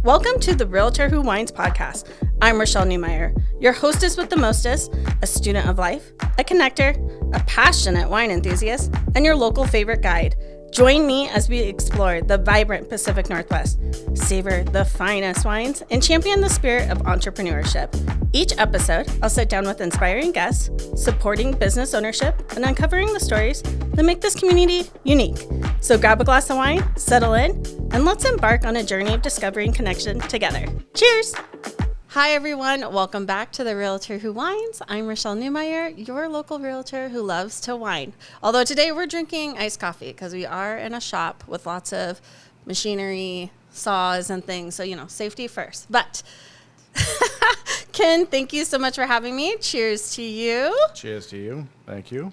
Welcome to the Realtor Who Wines podcast. I'm Rashelle Newmyer, your hostess with the mostest, a student of life, a connector, a passionate wine enthusiast, and your local favorite guide. Join me as we explore the vibrant Pacific Northwest, savor the finest wines, and champion the spirit of entrepreneurship. Each episode, I'll sit down with inspiring guests, supporting business ownership, and uncovering the stories that make this community unique. So grab a glass of wine, settle in, and let's embark on a journey of discovery and connection together. Cheers! Hi, everyone. Welcome back to the Realtor Who Wines. I'm Rashelle Newmyer, your local realtor who loves to wine. Although today we're drinking iced coffee because we are in a shop with lots of machinery, saws, and things. So, safety first. But Ken, thank you so much for having me. Cheers to you. Cheers to you. Thank you.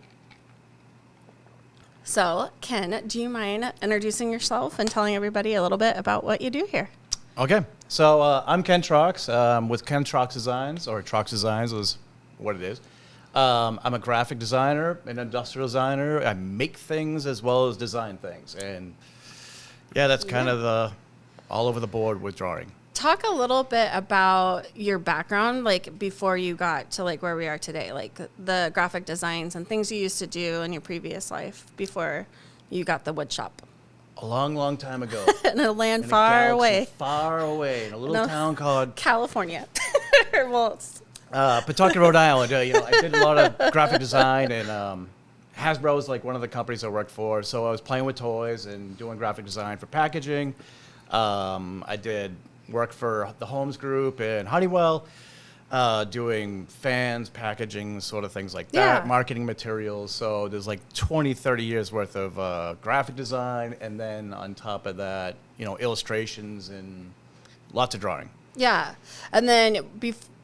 So, Ken, do you mind introducing yourself and telling everybody a little bit about what you do here? Okay. So I'm Ken Trox with Ken Trox Designs, or Trox Designs is what it is. I'm a graphic designer, an industrial designer. I make things as well as design things. And yeah, that's kind of the all over the board with drawing. Talk a little bit about your background, like before you got to like where we are today, like the graphic designs and things you used to do in your previous life before you got the wood shop. A long, long time ago. In a land far away. Far away, in a little town called California. Well, Pawtucket, Rhode Island. I did a lot of graphic design, and Hasbro was like one of the companies I worked for. So I was playing with toys and doing graphic design for packaging. I did work for the Holmes Group and Honeywell, doing fans, packaging, sort of things like that, marketing materials. So there's like 20, 30 years worth of graphic design. And then on top of that, illustrations and lots of drawing. Yeah. And then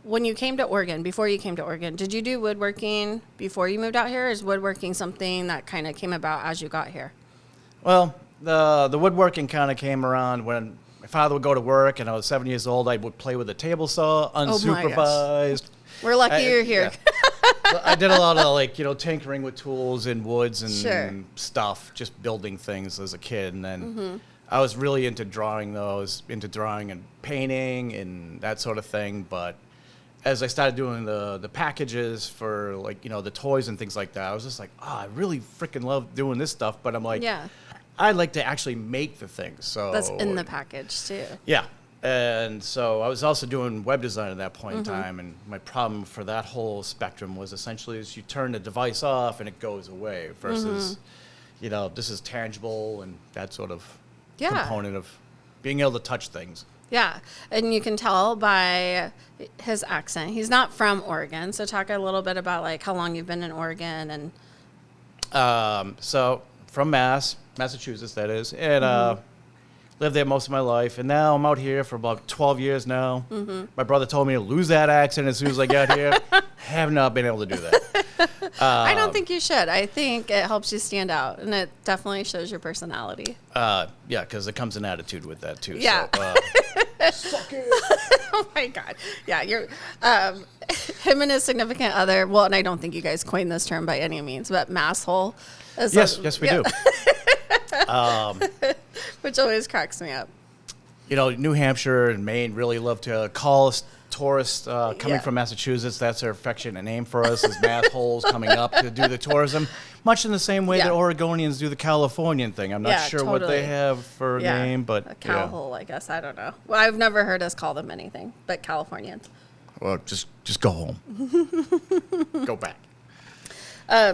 when you came to Oregon, before you came to Oregon, did you do woodworking before you moved out here? Or is woodworking something that kind of came about as you got here? Well, the woodworking kind of came around when my father would go to work, and I was 7 years old. I would play with a table saw, unsupervised. We're lucky you're here. Yeah. I did a lot of tinkering with tools and woods and stuff, just building things as a kid. And then I was really into drawing and painting and that sort of thing. But as I started doing the packages for the toys and things like that, I was just like, I really freaking love doing this stuff. But I'm like, I'd like to actually make the things. So that's in the package too. Yeah. And so I was also doing web design at that point in time. And my problem for that whole spectrum was essentially is you turn the device off and it goes away versus, this is tangible and that sort of component of being able to touch things. Yeah. And you can tell by his accent. He's not from Oregon. So talk a little bit about like how long you've been in Oregon and. So from Massachusetts, that is. And lived there most of my life. And now I'm out here for about 12 years now. My brother told me to lose that accent as soon as I got here. Have not been able to do that. I don't think you should. I think it helps you stand out. And it definitely shows your personality. Yeah, because it comes an attitude with that, too. Yeah. So, suck it. Oh, my God. Yeah, you're him and his significant other. Well, and I don't think you guys coined this term by any means, but masshole. Yes, we do. Which always cracks me up. New Hampshire and Maine really love to call us tourists coming from Massachusetts. That's their affectionate name for us, is massholes coming up to do the tourism, much in the same way that Oregonians do the Californian thing. I'm not sure what they have for a name, but a cow hole, I guess. I don't know. Well, I've never heard us call them anything but Californians. Well, just go home. Go back.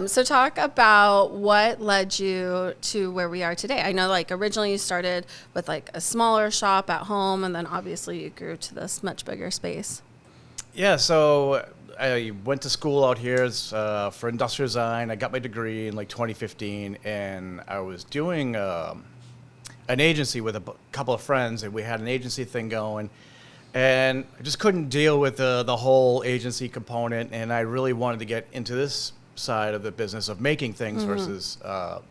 So talk about what led you to where we are today. I know originally you started with a smaller shop at home, and then obviously you grew to this much bigger space. Yeah, so I went to school out here for industrial design. I got my degree in 2015, and I was doing an agency with a couple of friends, and we had an agency thing going. And I just couldn't deal with the whole agency component, and I really wanted to get into this side of the business of making things versus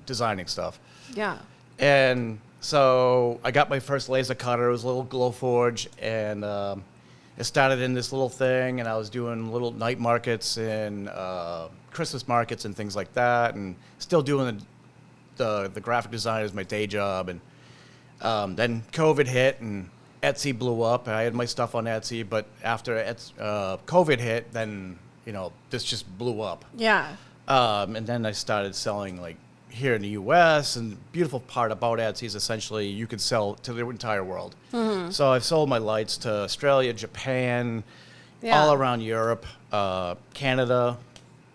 designing stuff. Yeah. And so I got my first laser cutter. It was a little Glowforge, and it started in this little thing, and I was doing little night markets and Christmas markets and things like that, and still doing the graphic design as my day job. And then COVID hit, and Etsy blew up. I had my stuff on Etsy, but after COVID hit, then, this just blew up. Yeah. And then I started selling like here in the U.S. And the beautiful part about Etsy is essentially you can sell to the entire world. Mm-hmm. So I've sold my lights to Australia, Japan, all around Europe, Canada,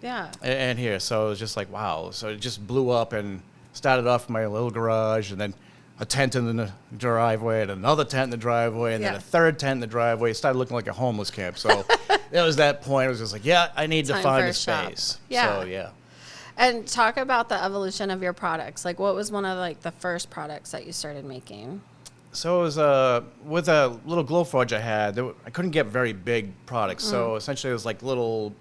and here. So it was just like, wow. So it just blew up and started off in my little garage, and then a tent in the driveway, and another tent in the driveway, and then a third tent in the driveway. It started looking like a homeless camp. So it was that point. I was just like, I need to find a space. Yeah. So, And talk about the evolution of your products. Like, what was one of like the first products that you started making? So it was with a little Glowforge I had. I couldn't get very big products. So essentially it was like little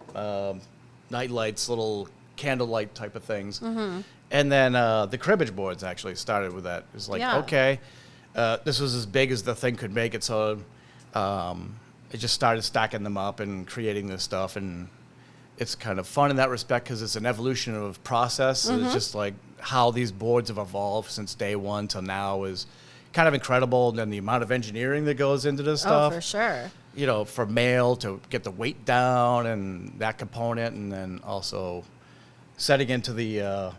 night lights, little candlelight type of things. Mm-hmm. And then the cribbage boards actually started with that. It was like, okay, this was as big as the thing could make it. So I just started stacking them up and creating this stuff. And it's kind of fun in that respect because it's an evolution of process. Mm-hmm. It's just like how these boards have evolved since day one till now is kind of incredible. And then the amount of engineering that goes into this stuff. Oh, for sure. From mail to get the weight down and that component, and then also setting into the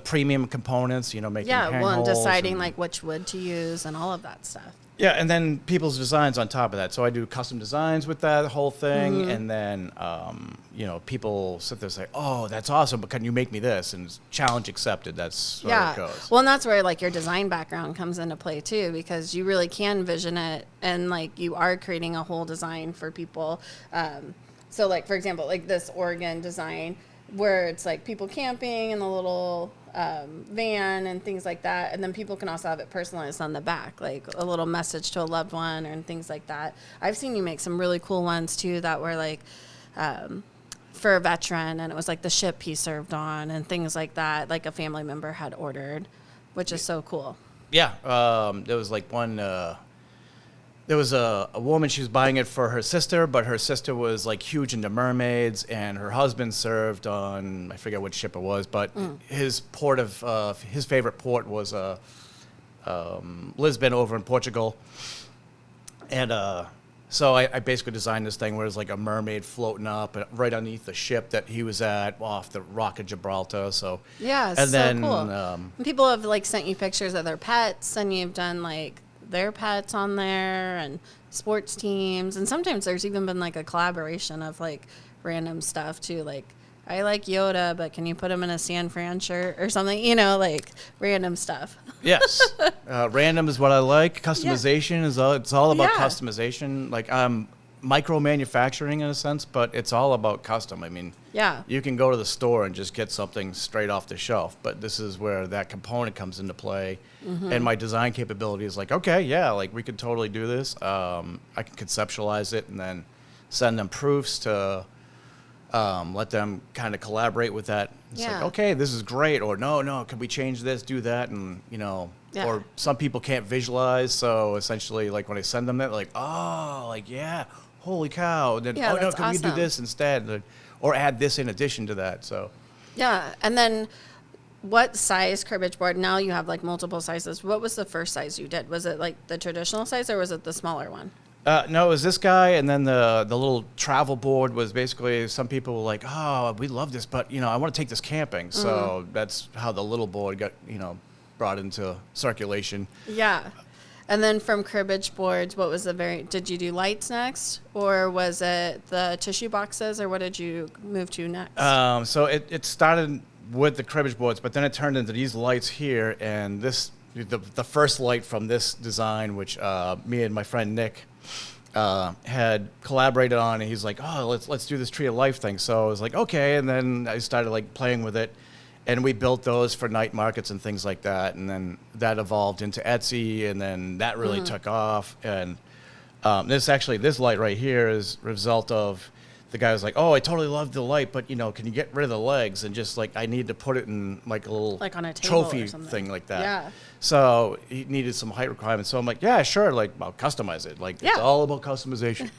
premium components, making and deciding like which wood to use and all of that stuff. Yeah, and then people's designs on top of that. So I do custom designs with that whole thing, and then people sit there and say, "Oh, that's awesome, but can you make me this?" And challenge accepted. That's where it goes. Well, and that's where like your design background comes into play too, because you really can vision it, and like you are creating a whole design for people. So like for example, like this Oregon design, where it's like people camping in the little van and things like that, and then people can also have it personalized on the back, like a little message to a loved one and things like that. I've seen you make some really cool ones too that were like for a veteran, and it was like the ship he served on and things like that, like a family member had ordered, which is so cool. Yeah, there was like one. There was a woman, she was buying it for her sister, but her sister was like huge into mermaids, and her husband served on, I forget what ship it was, but his favorite port was Lisbon over in Portugal. And so I basically designed this thing where it was like a mermaid floating up right underneath the ship that he was at off the Rock of Gibraltar. So cool. People have like sent you pictures of their pets, and you've done like their pets on there and sports teams, and sometimes there's even been like a collaboration of like random stuff too, like I like Yoda, but can you put him in a San Fran shirt or something, like random stuff. Yes. Random is what I like. Customization it's all about customization. Like micro manufacturing in a sense, but it's all about custom. I mean, you can go to the store and just get something straight off the shelf, but this is where that component comes into play. Mm-hmm. And my design capability is like, okay, like we could totally do this. I can conceptualize it and then send them proofs to let them kind of collaborate with that. It's like, okay, this is great, or no, can we change this, do that, and or some people can't visualize, so essentially, like when I send them that, like, oh, like holy cow, and then can awesome. We do this instead, or add this in addition to that? So and then what size cribbage board? Now you have like multiple sizes. What was the first size you did? Was it like the traditional size, or was it the smaller one? No, it was this guy, and then the little travel board was basically, some people were like, oh, we love this, but, I want to take this camping. So that's how the little board got, brought into circulation. Yeah. And then from cribbage boards, what was did you do lights next, or was it the tissue boxes, or what did you move to next? So it started with the cribbage boards, but then it turned into these lights here, and the first light from this design, which me and my friend Nick had collaborated on, and he's like, oh, let's do this tree of life thing. So I was like, okay, and then I started like playing with it, and we built those for night markets and things like that, and then that evolved into Etsy, and then that really took off. And this light right here is a result of the guy was like, oh, I totally love the light, but can you get rid of the legs, and just like I need to put it in like a little like on a table trophy or something. Thing like that. Yeah. So he needed some height requirements. So I'm like, yeah, sure. Like, I'll customize it. Like, it's all about customization.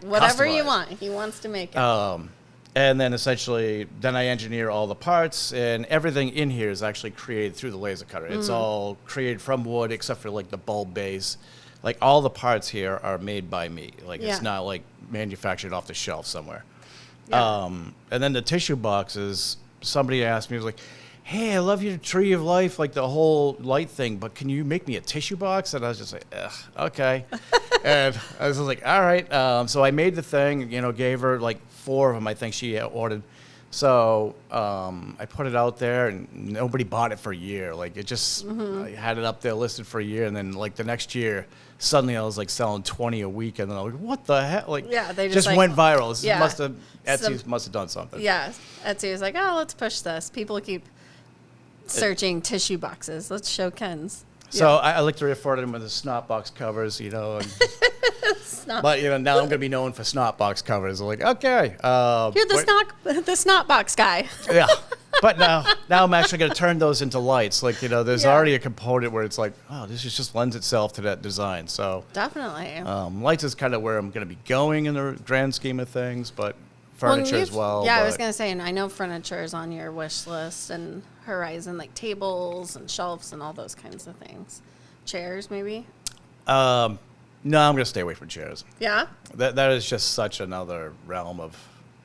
Whatever you want. He wants to make it. And then essentially, I engineer all the parts, and everything in here is actually created through the laser cutter. It's all created from wood, except for like the bulb base. like all the parts here are made by me. Like Yeah. it's not like manufactured off the shelf somewhere. Yeah. And then the tissue boxes, somebody asked me, was like, hey, I love your tree of life, like the whole light thing, but can you make me a tissue box? And I was just like, ugh, okay. And I was like, all right. So I made the thing, you know, gave her like 4 of them, I think she ordered. So I put it out there, and nobody bought it for a year. Like it just, I had it up there listed for a year, and then like the next year, suddenly I was like selling 20 a week, and then I was like, what the heck? Like, Yeah, they just like, went viral. This yeah. must have, Etsy must have done something. Yeah, Etsy was like, oh, let's push this. People keep searching tissue boxes. Let's show Ken's. So I like to refer to them with the snot box covers, you know. And but you know, now I'm going to be known for snot box covers. I'm like, okay, You're the snot box guy. yeah. But now I'm actually going to turn those into lights. Like, you know, there's already a component where it's like, oh, this just lends itself to that design. So Definitely. lights is kind of where I'm going to be going in the grand scheme of things, but furniture as well. Yeah, but I was going to say, and I know furniture is on your wish list and horizon, like tables and shelves and all those kinds of things. Chairs, maybe? No, I'm going to stay away from chairs. Yeah? That is just such another realm of.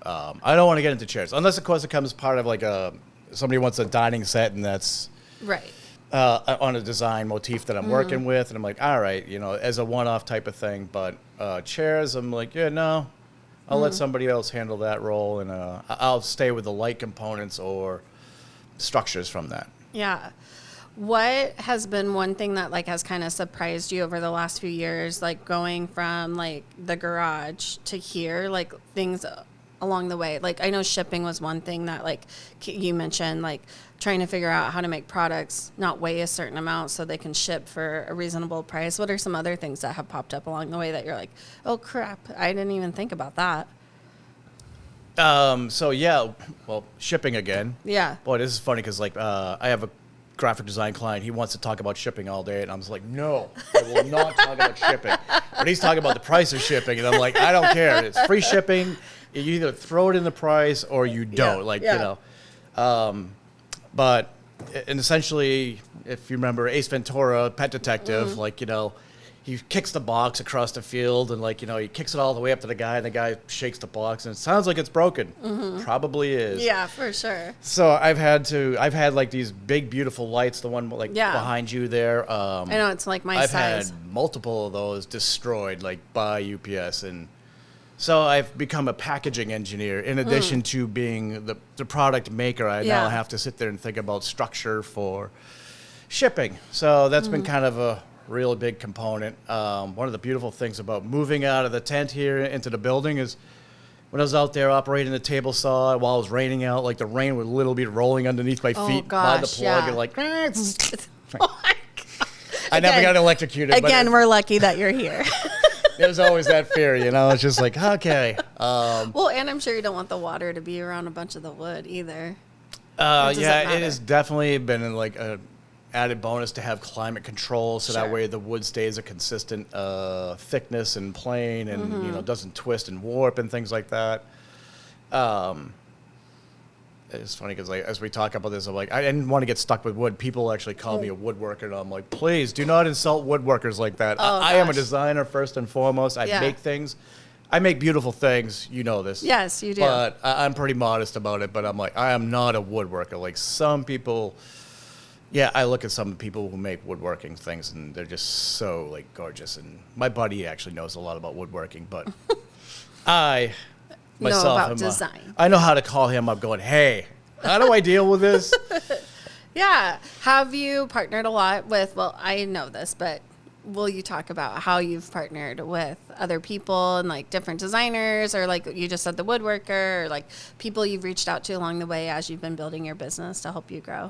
I don't want to get into chairs unless, of course, it comes part of like somebody wants a dining set and that's Right. on a design motif that I'm working with, and I'm like, all right, you know, as a one-off type of thing. But chairs, I'm like, yeah, no, I'll let somebody else handle that role, and I'll stay with the light components or structures from that. Yeah. What has been one thing that like has kind of surprised you over the last few years, like going from like the garage to here, like things along the way? Like I know shipping was one thing that like you mentioned, like trying to figure out how to make products not weigh a certain amount so they can ship for a reasonable price. What are some other things that have popped up along the way that you're like, oh crap, I didn't even think about that? So yeah, well, shipping again. Yeah. Boy, this is funny because like I have a graphic design client. He wants to talk about shipping all day, and I'm just like, no, I will not talk about shipping. But he's talking about the price of shipping, and I'm like, I don't care. It's free shipping. You either throw it in the price or you don't. You know. But and essentially, if you remember Ace Ventura, Pet Detective, like, you know, he kicks the box across the field, and like, you know, he kicks it all the way up to the guy, and the guy shakes the box, and it sounds like it's broken. Probably is. Yeah, for sure. So I've had like these big, beautiful lights, the one like behind you there. I know, it's like my I've size. had multiple of those destroyed, like by UPS, and so I've become a packaging engineer. In addition to being the product maker, I now have to sit there and think about structure for shipping. So that's been kind of a real big component. One of the beautiful things about moving out of the tent here into the building is when I was out there operating the table saw while it was raining out, like the rain would literally be rolling underneath my feet by the plug, and like, Oh my God. I never got electrocuted. Again, we're lucky that you're here. There's always that fear, you know. It's just like, okay. Well, and I'm sure you don't want the water to be around a bunch of the wood either. Yeah, it has definitely been like a added bonus to have climate control, so that way the wood stays a consistent thickness and plane, and you know, doesn't twist and warp and things like that. It's funny because like as we talk about this, I'm like, I didn't want to get stuck with wood. People actually call me a woodworker, and I'm like, please do not insult woodworkers like that. I am a designer first and foremost. I make things. I make beautiful things. You know this. Yes, you do. But I'm pretty modest about it. But I'm like, I am not a woodworker. Like some people. Yeah, I look at some people who make woodworking things, and they're just so like gorgeous. And my buddy actually knows a lot about woodworking, but I myself know about design. I know how to call him up, going, "Hey, how do I deal with this?" Yeah. Have you partnered a lot with? Well, I know this, but will you talk about how you've partnered with other people and like different designers, or like you just said the woodworker, or like people you've reached out to along the way as you've been building your business to help you grow?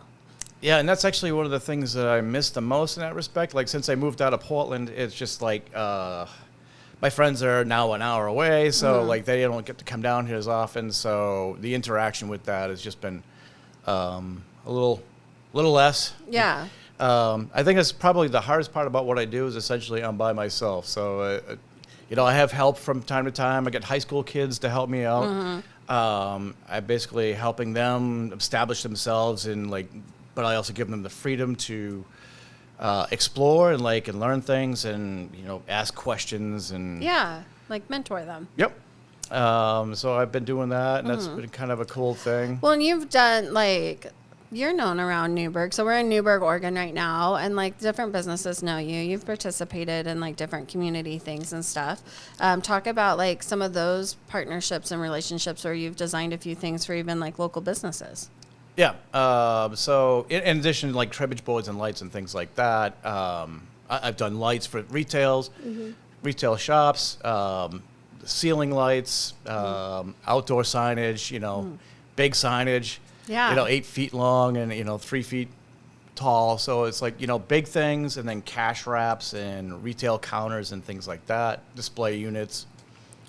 Yeah, and that's actually one of the things that I miss the most in that respect. Like, since I moved out of Portland, it's just like my friends are now an hour away, so like they don't get to come down here as often. So the interaction with that has just been a little less. Yeah. I think that's probably the hardest part about what I do is essentially I'm by myself. So, you know, I have help from time to time. I get high school kids to help me out. I'm basically helping them establish themselves in like. But I also give them the freedom to explore and learn things and, ask questions and. Yeah, like mentor them. Yep. So I've been doing that, and that's been kind of a cool thing. Well, and you've done you're known around Newberg. So we're in Newberg, Oregon right now, and different businesses know you. You've participated in different community things and stuff. Talk about some of those partnerships and relationships where you've designed a few things for even local businesses. Yeah. So in addition to cribbage boards and lights and things like that, I've done lights for retail shops, ceiling lights, outdoor signage, big signage. Yeah. 8 feet long and 3 feet tall. So it's big things, and then cash wraps and retail counters and things like that, display units.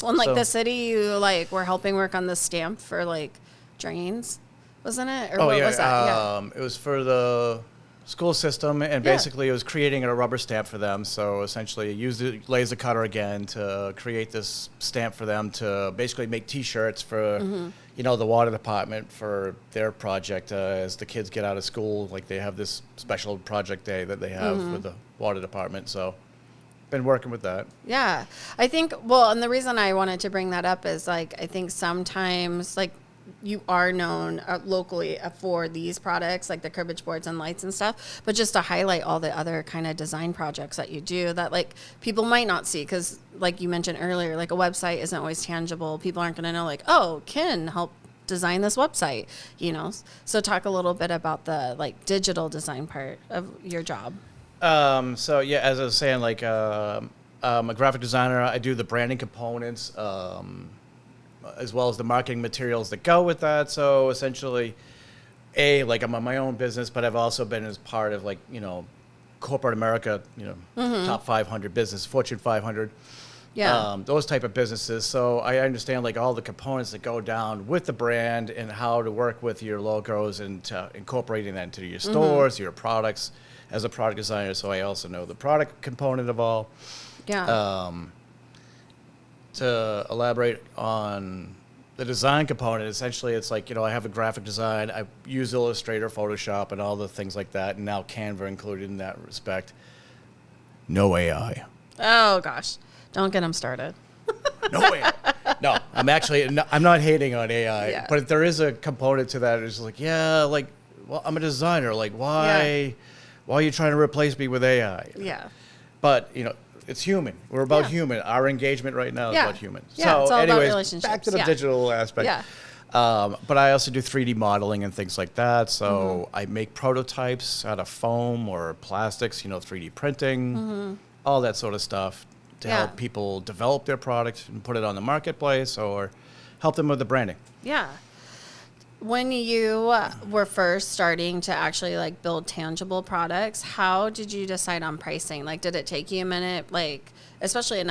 Well, and the city, you were helping work on the stamp for drains, wasn't it? Or what was that? Yeah. It was for the school system, and basically it was creating a rubber stamp for them. So essentially, use the laser cutter again to create this stamp for them to basically make T-shirts for the water department for their project. As the kids get out of school, they have this special project day that they have with the water department. So been working with that. Yeah, I think. Well, and the reason I wanted to bring that up is I think sometimes you are known locally for these products, the cribbage boards and lights and stuff, but just to highlight all the other kind of design projects that you do that people might not see, because you mentioned earlier, a website isn't always tangible. People aren't going to know oh, Ken helped design this website, So talk a little bit about the digital design part of your job. So yeah, as I was saying, I'm a graphic designer. I do the branding components, as well as the marketing materials that go with that. So essentially, I'm on my own business, but I've also been as part of corporate America, top 500 business, Fortune 500, those type of businesses. So I understand all the components that go down with the brand and how to work with your logos and to incorporating that into your stores, your products as a product designer. So I also know the product component of all. Yeah. To elaborate on the design component, essentially it's I have a graphic design. I use Illustrator, Photoshop, and all the things like that, and now Canva included in that respect. No AI. Oh, gosh. Don't get them started. No AI. No, I'm not hating on AI, but there is a component to that. It's well, I'm a designer. Why are you trying to replace me with AI? Yeah. But, it's human. We're about human. Our engagement right now is about human. Yeah, so it's all anyways, about relationships. Back to the digital aspect. Yeah. But I also do 3D modeling and things like that. So I make prototypes out of foam or plastics, 3D printing, all that sort of stuff to help people develop their product and put it on the marketplace or help them with the branding. Yeah. When you were first starting to actually build tangible products, how did you decide on pricing? Did it take you a minute? Especially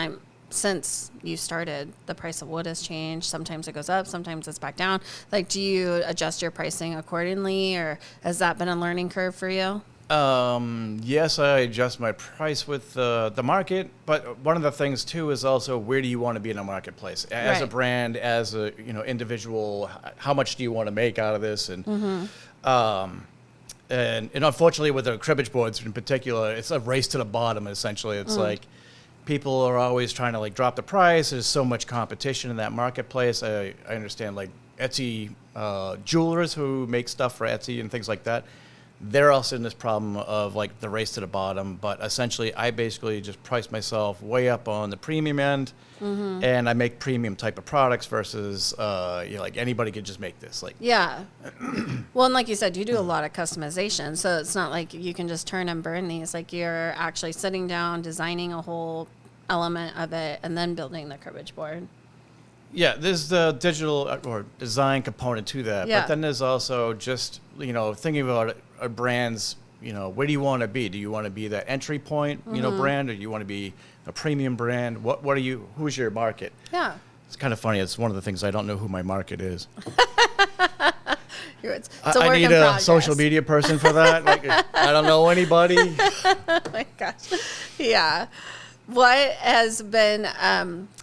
since you started, the price of wood has changed. Sometimes it goes up, sometimes it's back down. Do you adjust your pricing accordingly, or has that been a learning curve for you? Yes, I adjust my price with the market, but one of the things too is also where do you want to be in a marketplace as a brand, as a individual. How much do you want to make out of this? And and unfortunately, with the cribbage boards in particular, it's a race to the bottom. Essentially, it's people are always trying to drop the price. There's so much competition in that marketplace. I understand Etsy jewelers who make stuff for Etsy and things like that. They're also in this problem of the race to the bottom, but essentially I basically just price myself way up on the premium end, and I make premium type of products versus anybody could just make this. Yeah. Well, and like you said, you do a lot of customization, so it's not like you can just turn and burn these. You're actually sitting down, designing a whole element of it, and then building the cribbage board. Yeah, there's the digital or design component to that, but then there's also just thinking about a brand's, where do you want to be? Do you want to be that entry point, brand, or do you want to be a premium brand? What are you? Who's your market? Yeah, it's kind of funny. It's one of the things I don't know who my market is. It's I need a social media person for that. I don't know anybody. Oh my gosh, yeah. What has been,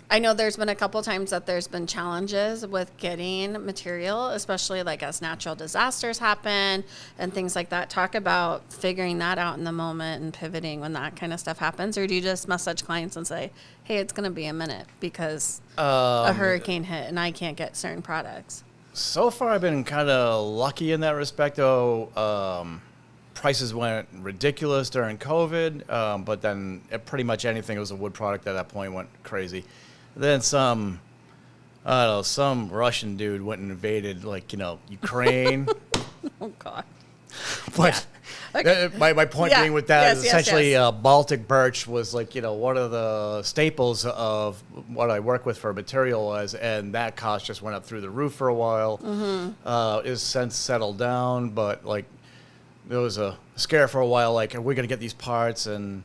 I know there's been a couple times that there's been challenges with getting material, especially like as natural disasters happen and things like that. Talk about figuring that out in the moment and pivoting when that kind of stuff happens. Or do you just message clients and say, hey, it's going to be a minute because a hurricane hit and I can't get certain products? So far, I've been kind of lucky in that respect, though. Prices went ridiculous during COVID, but then pretty much anything that was a wood product at that point went crazy. Then some Russian dude went and invaded, Ukraine. Oh, God. But Okay. my point being with that Yes, is yes, essentially yes. Baltic birch was one of the staples of what I work with for material was, and that cost just went up through the roof for a while. Mm-hmm. Is since settled down, but there was a scare for a while, are we going to get these parts? And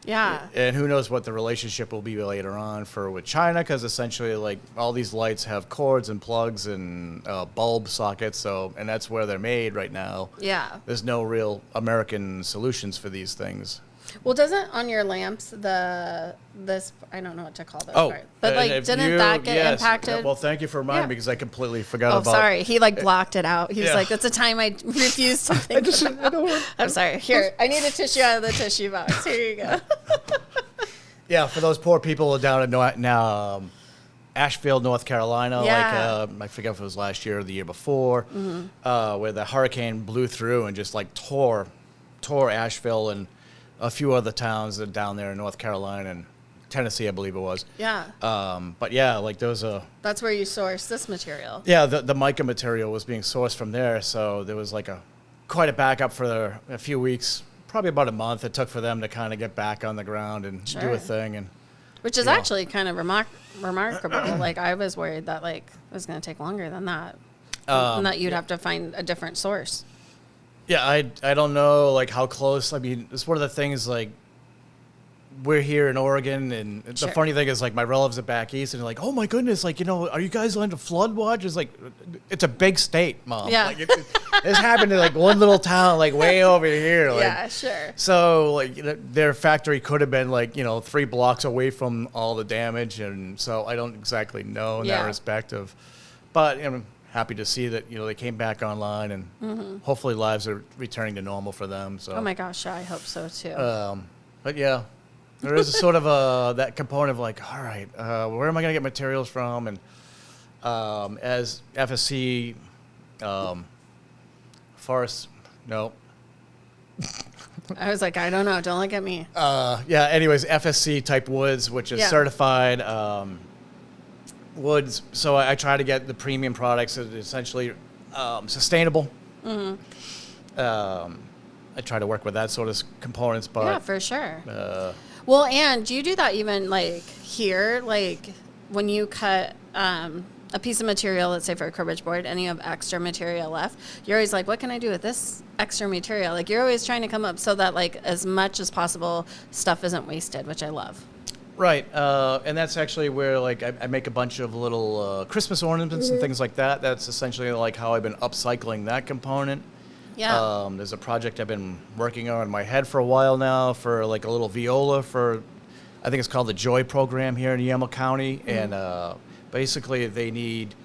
who knows what the relationship will be later on with China, because essentially all these lights have cords and plugs and bulb sockets, and that's where they're made right now. Yeah. There's no real American solutions for these things. Well, doesn't on your lamps this I don't know what to call this Oh, part, but didn't that get impacted? Yeah, well, thank you for reminding me because I completely forgot Oh, about. sorry. He blocked it out. He was like, "That's a time I refused to think about." I'm sorry. Here, I need a tissue out of the tissue box. Here you go. Yeah, for those poor people down in Asheville, North Carolina, Yeah. I forget if it was last year or the year before, where the hurricane blew through and just tore Asheville and a few other towns down there in North Carolina and Tennessee, I believe it was. Yeah. But yeah, there was That's where you source this material. Yeah, the mica material was being sourced from there, so there was quite a backup for a few weeks, probably about a month it took for them to kind of get back on the ground and do a thing. And which is actually kind of remarkable. I was worried that it was going to take longer than that, and that you'd have to find a different source. Yeah, I don't know how close. I mean, it's one of the things we're here in Oregon, and the funny thing is my relatives are back east, and they're like, oh my goodness, are you guys under flood watch? It's it's a big state, Mom. Yeah. This happened in one little town way over here. Yeah, sure. So their factory could have been 3 blocks away from all the damage, and so I don't exactly know in that respect but I'm happy to see that they came back online, and hopefully lives are returning to normal for them. So Oh my gosh, I hope so too. but yeah, there is a sort of that component of all right, where am I going to get materials from? And as FSC, forest, no. I was I don't know. Don't look at me. Anyways, FSC type woods, which is certified woods. So I try to get the premium products that are essentially sustainable. Mm-hmm. I try to work with that sort of components, but yeah, for sure. Well, and do you do that even here, when you cut a piece of material, let's say for a cribbage board, and you have extra material left, you're always what can I do with this extra material? You're always trying to come up so that as much as possible stuff isn't wasted, which I love. Right, and that's actually where I make a bunch of little Christmas ornaments and things like that. That's essentially how I've been upcycling that component. Yeah. There's a project I've been working on in my head for a while now for a little viola for, I think it's called the Joy Program here in Yamhill County, and basically they need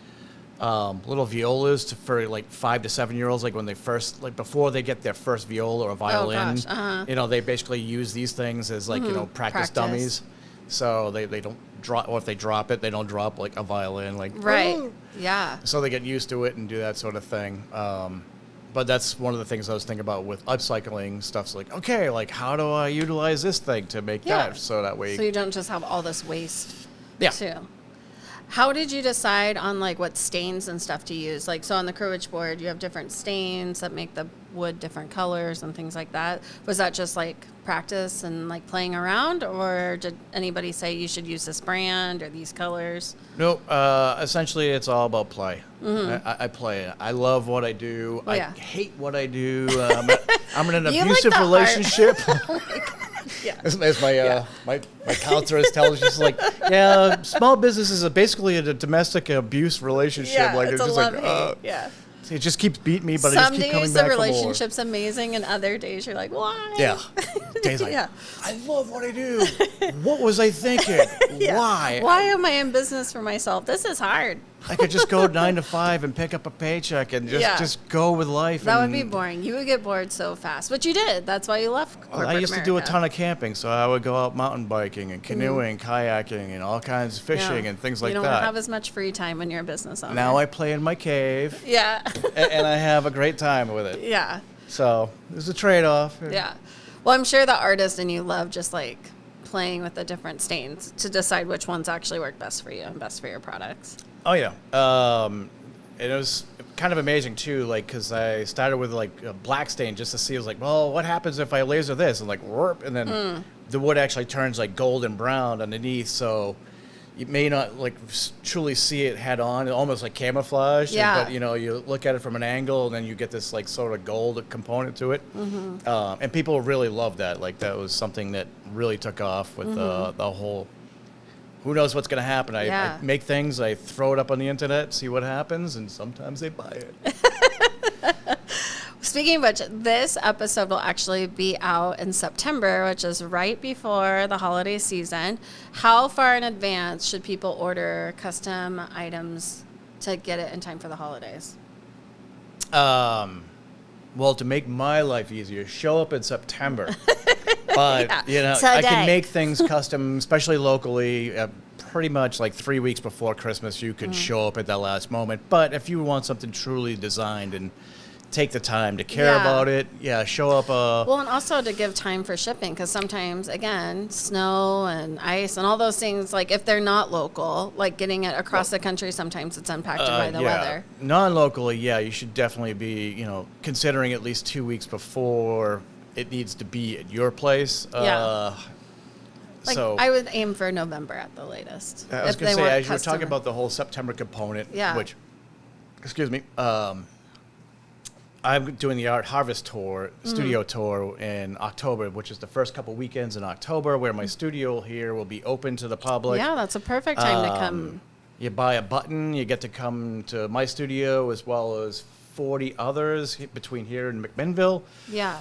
little violas for 5 to 7 year olds, when they first before they get their first viola or violin. Oh, gosh. They basically use these things as practice dummies. So they don't drop, or if they drop it, they don't drop a violin. Right. Oh. Yeah. So they get used to it and do that sort of thing. But that's one of the things I was thinking about with upcycling stuff. Okay, how do I utilize this thing to make that so that way. So you don't just have all this waste. Yeah. Too. How did you decide on what stains and stuff to use? So on the cribbage board, you have different stains that make the wood different colors and things like that. Was that just practice and playing around, or did anybody say you should use this brand or these colors? Nope. Essentially, it's all about play. Mm-hmm. I play. I love what I do. Oh, yeah. I hate what I do. I'm in an You abusive the relationship. Yeah. As my counselor is telling us, small business is basically a domestic abuse relationship. Yeah, it's a just love-hate. Yeah. It just keeps beating me, but I Some just keep coming days back the for more. relationship's amazing, and other days you're like, why? Yeah. Days like, Yeah. I love what I do. What was I thinking? Yeah. Why? Why am I in business for myself? This is hard. I could just go 9 to 5 and pick up a paycheck and just go with life. That would be boring. You would get bored so fast. But you did. That's why you left corporate I used America. to do a ton of camping, so I would go out mountain biking and canoeing, kayaking, and all kinds of fishing and things like that. You don't have as much free time when you're a business owner. Now I play in my cave. Yeah. And I have a great time with it. Yeah. So there's a trade-off. Yeah. Well, I'm sure the artist in you love just like playing with the different stains to decide which ones actually work best for you and best for your products. Oh yeah, it was kind of amazing too. Like, cause I started with like a black stain just to see. I was like, well, what happens if I laser this? And like, whoop, and then the wood actually turns like golden brown underneath. So you may not like truly see it head on, almost like camouflage. Yeah. But you look at it from an angle, and then you get this like sort of gold component to it. And people really love that. Like that was something that really took off with the whole. Who knows what's going to happen? I make things, I throw it up on the internet, see what happens, and sometimes they buy it. Speaking of which, this episode will actually be out in September, which is right before the holiday season. How far in advance should people order custom items to get it in time for the holidays? Well, to make my life easier, show up in September. But, I Today. can make things custom, especially locally, pretty much like 3 weeks before Christmas. You can show up at that last moment. But if you want something truly designed and take the time to care about it, show up. Well, and also to give time for shipping, because sometimes, again, snow and ice and all those things, like if they're not local, like getting it across the country, sometimes it's impacted by the weather. Non-locally, you should definitely be, considering at least 2 weeks before it needs to be at your place. So I would aim for November at the latest. I was going to say, as you were talking about the whole September component, which, excuse me, I'm doing the Art Harvest tour, studio tour in October, which is the first couple weekends in October, where my studio here will be open to the public. Yeah, that's a perfect time to come. You buy a button, you get to come to my studio as well as 40 others between here and McMinnville. Yeah.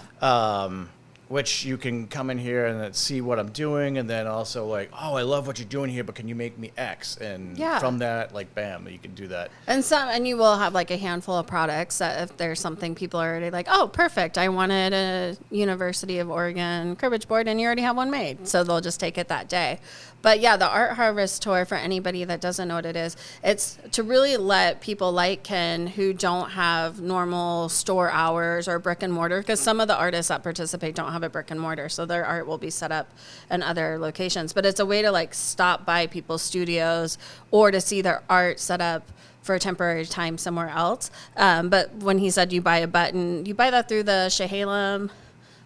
Which you can come in here and see what I'm doing, and then also like, oh, I love what you're doing here, but can you make me X? And from that, like, bam, you can do that. And you will have like a handful of products that if there's something people are already like, oh, perfect, I wanted a University of Oregon cribbage board, and you already have one made, so they'll just take it that day. But yeah, the Art Harvest tour, for anybody that doesn't know what it is, it's to really let people like Ken who don't have normal store hours or brick and mortar, because some of the artists that participate don't have a brick and mortar, so their art will be set up in other locations. But it's a way to like stop by people's studios or to see their art set up for a temporary time somewhere else. But when he said you buy a button, you buy that through the Chehalem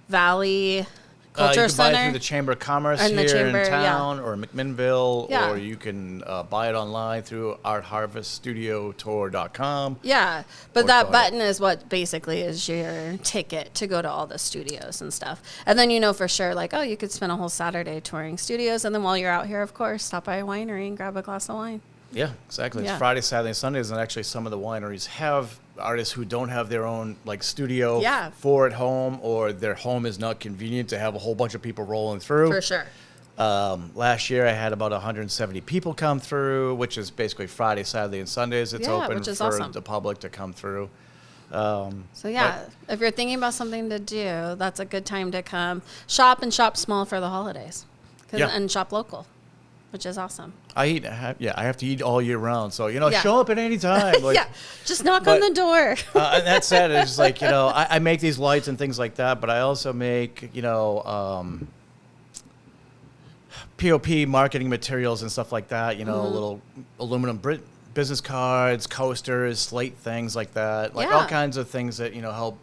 Valley Culture you can Center. buy it through the Chamber of Commerce And the here Chamber, in town, or McMinnville, Yeah. or you can buy it online through artharveststudiotour.com. Yeah, but that button is what basically is your ticket to go to all the studios and stuff. And then you know for sure, like, oh, you could spend a whole Saturday touring studios, and then while you're out here, of course, stop by a winery and grab a glass of wine. Yeah, exactly. Yeah. It's Friday, Saturday, and Sundays, and actually some of the wineries have artists who don't have their own like studio for at home, or their home is not convenient to have a whole bunch of people rolling through. For sure. Last year I had about 170 people come through, which is basically Friday, Saturday, and Sundays. It's open for awesome. the public to come through. If you're thinking about something to do, that's a good time to come shop, and shop small for the holidays, and shop local, which is awesome. I have to eat all year round. So, show up at any time. Like, just knock on the door. And that said, it's like, I make these lights and things like that, but I also make, POP marketing materials and stuff like that, little aluminum business cards, coasters, slate things like that. Like all kinds of things that, help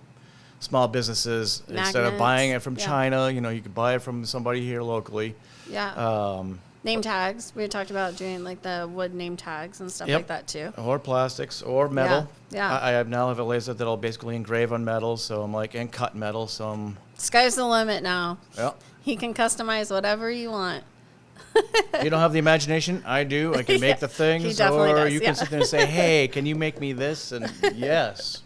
small businesses. Magnets. Instead of buying it from China, you could buy it from somebody here locally. Yeah. Name tags. We had talked about doing like the wood name tags and stuff like that too. Or plastics or metal. Yeah. I now have a laser that'll basically engrave on metal, so I'm like, and cut metal, so I'm... Sky's the limit now. Yeah. He can customize whatever you want. You don't have the imagination? I do. I can make the things. He definitely or does, you can sit there and say, hey, can you make me this? And yes.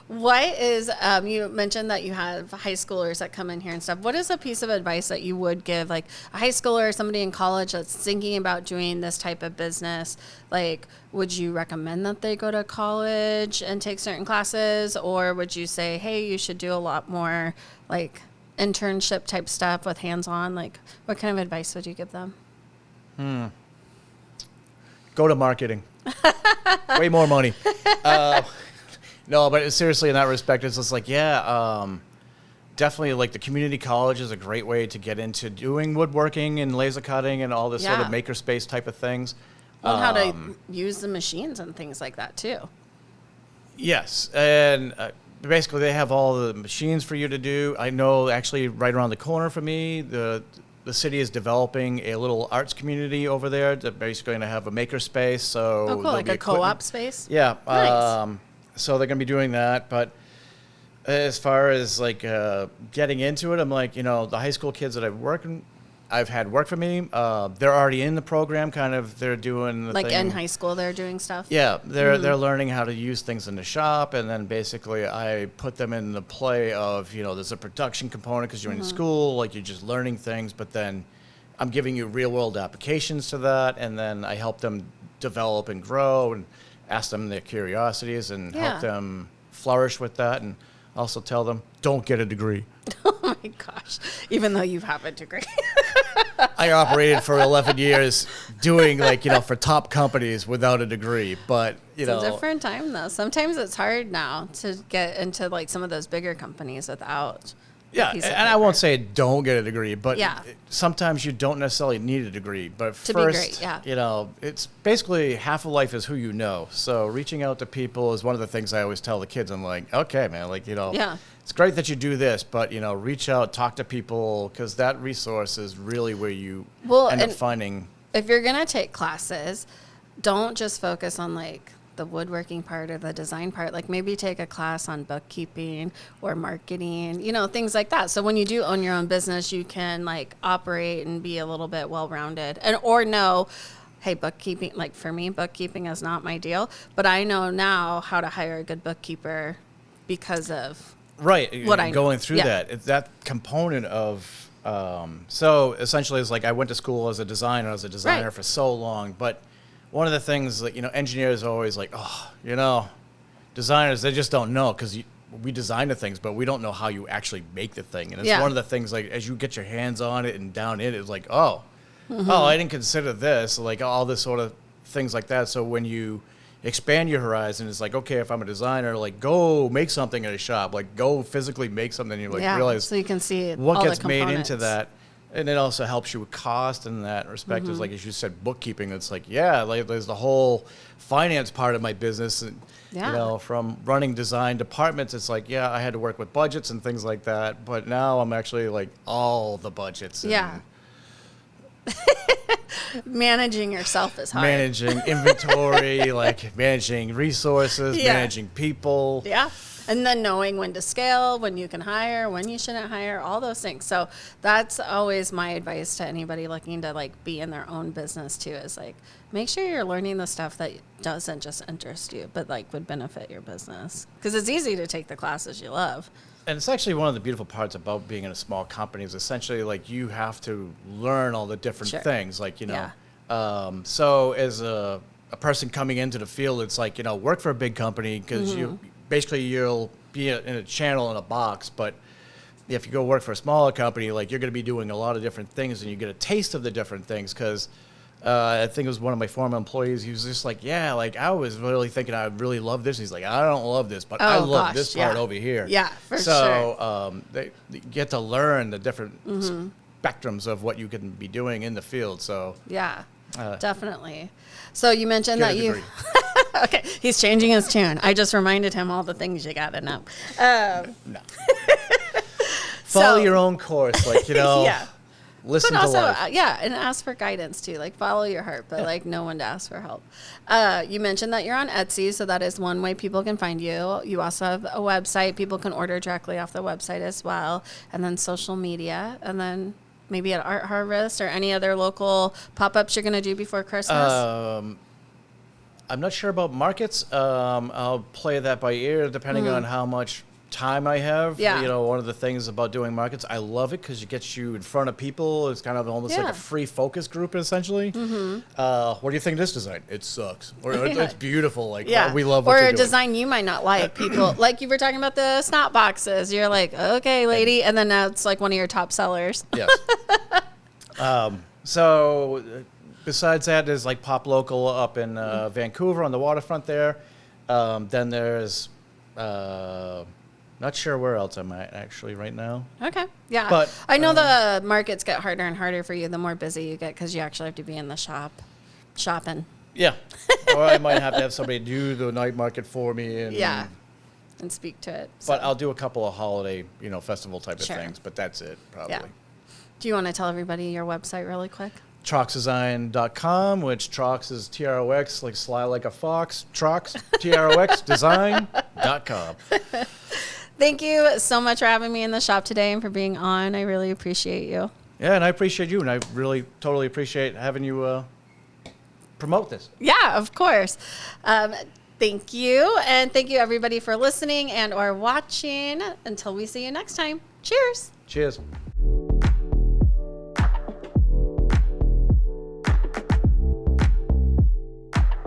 What is, you mentioned that you have high schoolers that come in here and stuff. What is a piece of advice that you would give, like a high schooler or somebody in college that's thinking about doing this type of business? Like, would you recommend that they go to college and take certain classes? Or would you say, hey, you should do a lot more like internship type stuff with hands-on? Like, what kind of advice would you give them? Go to marketing. Way more money. No, but seriously, in that respect, it's just like, definitely like the community college is a great way to get into doing woodworking and laser cutting and all this sort of makerspace type of things. Well, how to use the machines and things like that too. Yes, and basically they have all the machines for you to do. I know actually right around the corner from me, the city is developing a little arts community over there. They're basically going to have a makerspace. So cool, like a co-op space? Yeah. Nice. So they're going to be doing that. But as far as like getting into it, I'm like, the high school kids that I've had work for me, they're already in the program, kind of. They're doing the like thing. in high school, they're doing stuff. Yeah, they're learning how to use things in the shop, and then basically I put them in the play of there's a production component because you're in school, like you're just learning things, but then I'm giving you real world applications to that, and then I help them develop and grow and ask them their curiosities and help them flourish with that, and also tell them don't get a degree. Oh my gosh! Even though you have a degree. I operated for 11 years doing for top companies without a degree, but It's a different time though. Sometimes it's hard now to get into like some of those bigger companies without. And I won't say don't get a degree, but sometimes you don't necessarily need a degree. But to first, be great, it's basically half of life is who you know. So reaching out to people is one of the things I always tell the kids. I'm like, okay, man, it's great that you do this, but reach out, talk to people, because that resource is really where you end up finding. If you're gonna take classes, don't just focus on like the woodworking part or the design part. Like maybe take a class on bookkeeping or marketing, things like that. So when you do own your own business, you can like operate and be a little bit well-rounded or know, hey, bookkeeping, like for me, bookkeeping is not my deal, but I know now how to hire a good bookkeeper because of what I going through that. It's that component of, so essentially it's like I went to school as a designer. I was a designer for so long, but one of the things that, engineers are always like, designers, they just don't know because we design the things, but we don't know how you actually make the thing. And it's one of the things, like, as you get your hands on it and down in it, it's like, I didn't consider this, like all this sort of things like that. So when you expand your horizon, it's like, okay, if I'm a designer, like go make something in a shop, like go physically make something, and you realize so you can see what all gets the made into that. And it also helps you with cost in that respect. Is like, as you said, bookkeeping. It's like, there's the whole finance part of my business. And, from running design departments, it's like, I had to work with budgets and things like that. But now I'm actually like all the budgets. And managing yourself is hard. Managing inventory, like managing resources, managing people. Yeah. And then knowing when to scale, when you can hire, when you shouldn't hire, all those things. So that's always my advice to anybody looking to like be in their own business too, is like, make sure you're learning the stuff that doesn't just interest you, but like would benefit your business. Because it's easy to take the classes you love. And it's actually one of the beautiful parts about being in a small company is essentially like you have to learn all the different things. Like, so as a person coming into the field, it's like, work for a big company because you'll be in a channel in a box. But if you go work for a smaller company, like you're going to be doing a lot of different things and you get a taste of the different things. Because I think it was one of my former employees. He was just like, I was really thinking I would really love this. He's like, I don't love this, but I love this part over here. Yeah, for sure. So they get to learn the different spectrums of what you can be doing in the field. So definitely. So you mentioned that you... Okay, he's changing his tune. I just reminded him all the things you got to know. No. Follow your own course, like, listen but also, to life. And ask for guidance too. Like follow your heart, but like know when to ask for help. You mentioned that you're on Etsy, so that is one way people can find you. You also have a website. People can order directly off the website as well. And then social media. And then maybe at Art Harvest or any other local pop-ups you're going to do before Christmas? I'm not sure about markets. I'll play that by ear depending on how much time I have. Yeah. You know, one of the things about doing markets, I love it because it gets you in front of people. It's kind of almost like a free focus group, essentially. What do you think of this design? It sucks. Or it's beautiful. Like, we love what or you're a doing. design you might not like. People, like you were talking about the snot boxes. You're like, okay, lady. And then now it's like one of your top sellers. Yes. So besides that, there's like Pop Local up in Vancouver on the waterfront there. Then there's... not sure where else I'm at actually right now. Okay. Yeah. But I know the markets get harder and harder for you the more busy you get because you actually have to be in the shop shopping. Yeah. Or I might have to have somebody do the night market for me. And speak to it. But I'll do a couple of holiday, festival type of Sure. things. But that's it, probably. Yeah. Do you want to tell everybody your website really quick? Troxdesign.com, which Trox is Trox, like sly like a fox. Trox, Trox, design.com. Thank you so much for having me in the shop today and for being on. I really appreciate you. Yeah, and I appreciate you, and I really totally appreciate having you promote this. Yeah, of course. Thank you. And thank you, everybody, for listening and or watching. Until we see you next time. Cheers. Cheers.